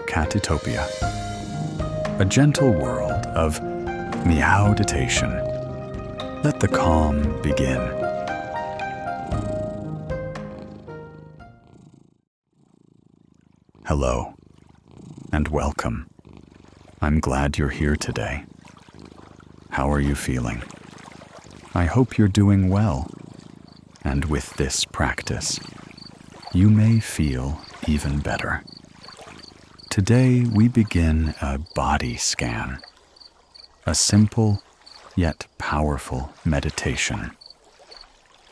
Catitopia, a gentle world of Meowditation. Let the calm begin. Hello, and welcome. I'm glad you're here today. How are you feeling? I hope you're doing well. And with this practice, you may feel even better. Today we begin a body scan, a simple yet powerful meditation.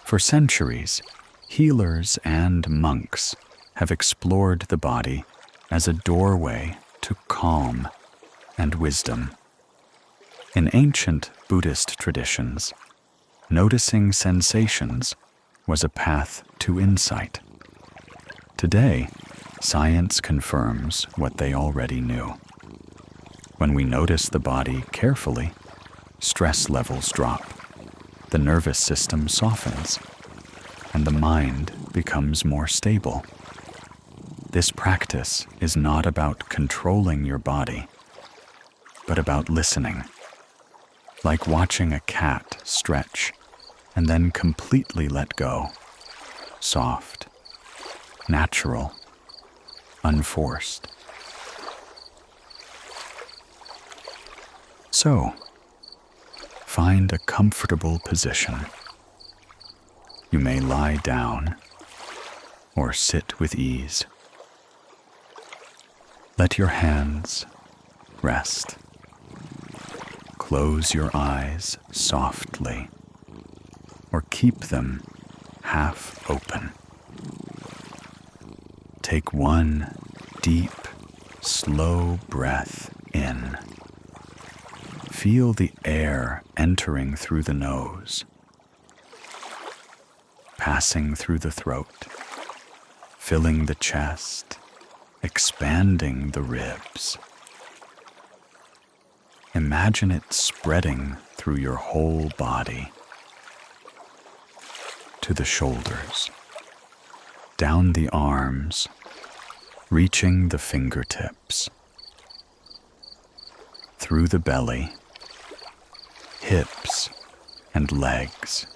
For centuries, healers and monks have explored the body as a doorway to calm and wisdom. In ancient Buddhist traditions, noticing sensations was a path to insight. Today, science confirms what they already knew. When we notice the body carefully, stress levels drop, the nervous system softens, and the mind becomes more stable. This practice is not about controlling your body, but about listening, like watching a cat stretch and then completely let go. Soft, natural, unforced. So, find a comfortable position. You may lie down or sit with ease. Let your hands rest. Close your eyes softly, or keep them half open. Take one deep, slow breath in. Feel the air entering through the nose, passing through the throat, filling the chest, expanding the ribs. Imagine it spreading through your whole body, to the shoulders, down the arms, reaching the fingertips, through the belly, hips and legs,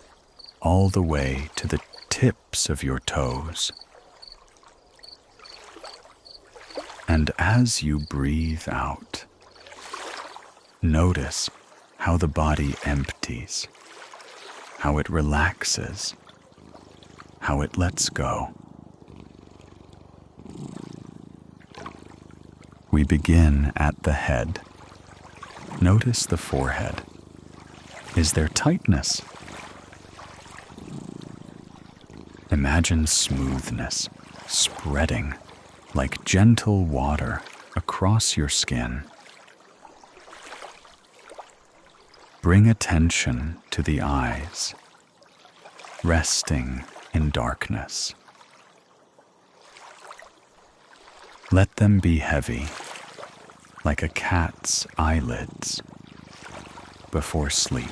all the way to the tips of your toes. And as you breathe out, notice how the body empties, how it relaxes, how it lets go. We begin at the head. Notice the forehead. Is there tightness? Imagine smoothness spreading like gentle water across your skin. Bring attention to the eyes, resting in darkness. Let them be heavy, like a cat's eyelids before sleep.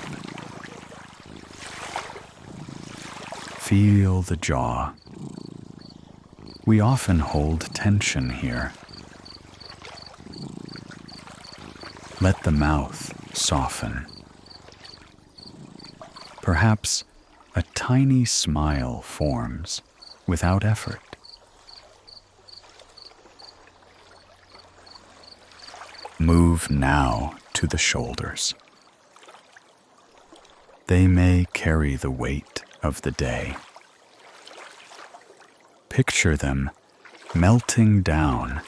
Feel the jaw. We often hold tension here. Let the mouth soften. Perhaps a tiny smile forms without effort. Move now to the shoulders. They may carry the weight of the day. Picture them melting down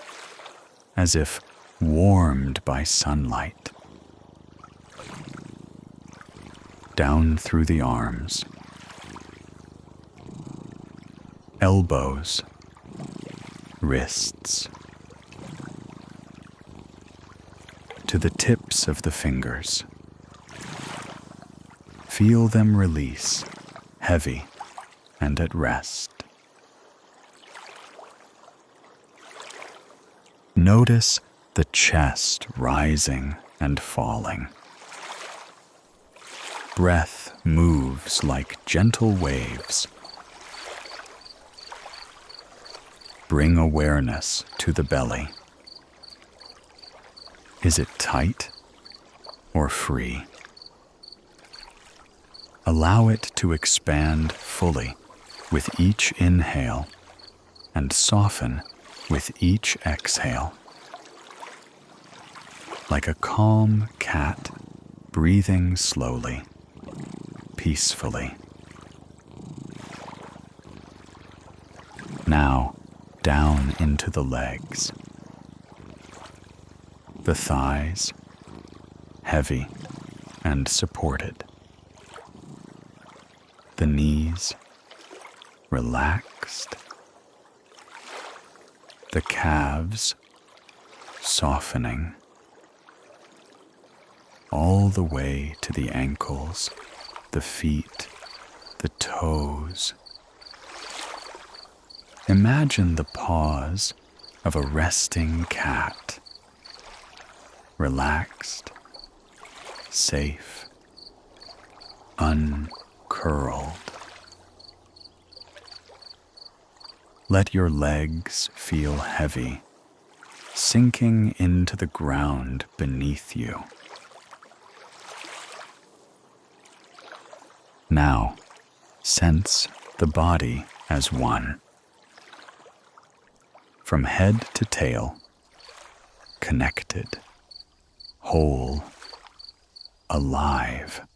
as if warmed by sunlight. Down through the arms, elbows, wrists, to the tips of the fingers. Feel them release, heavy and at rest. Notice the chest rising and falling. Breath moves like gentle waves. Bring awareness to the belly. Is it tight or free? Allow it to expand fully with each inhale and soften with each exhale. Like a calm cat breathing slowly, peacefully. Now, down into the legs. The thighs, heavy and supported. The knees, relaxed. The calves, softening. All the way to the ankles, the feet, the toes. Imagine the paws of a resting cat. Relaxed, safe, uncurled. Let your legs feel heavy, sinking into the ground beneath you. Now, sense the body as one. From head to tail, connected, whole, alive.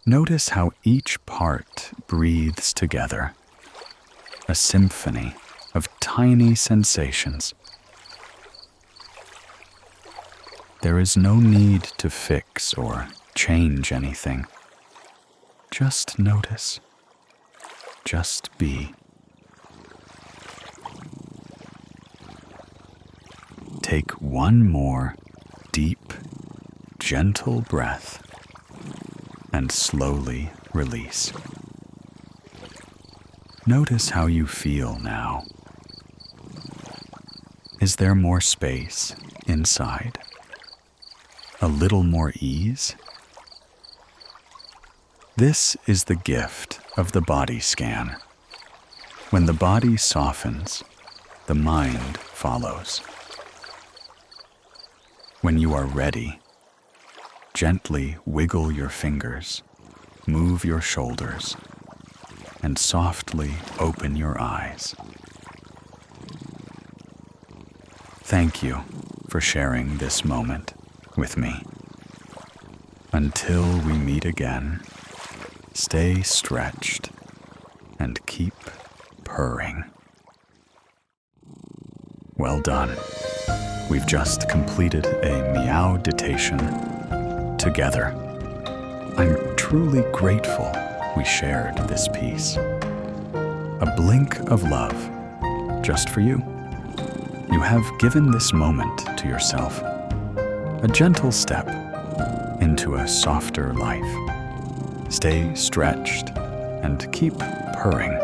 Notice how each part breathes together, a symphony of tiny sensations. There is no need to fix or change anything. Just notice. Just be. Take one more deep, gentle breath and slowly release. Notice how you feel now. Is there more space inside? A little more ease? This is the gift of the body scan. When the body softens, the mind follows. When you are ready, gently wiggle your fingers, move your shoulders, and softly open your eyes. Thank you for sharing this moment with me. Until we meet again, stay stretched and keep purring. Well done. We've just completed a Meowditation together. I'm truly grateful we shared this piece. A blink of love just for you. You have given this moment to yourself, a gentle step into a softer life. Stay stretched and keep purring.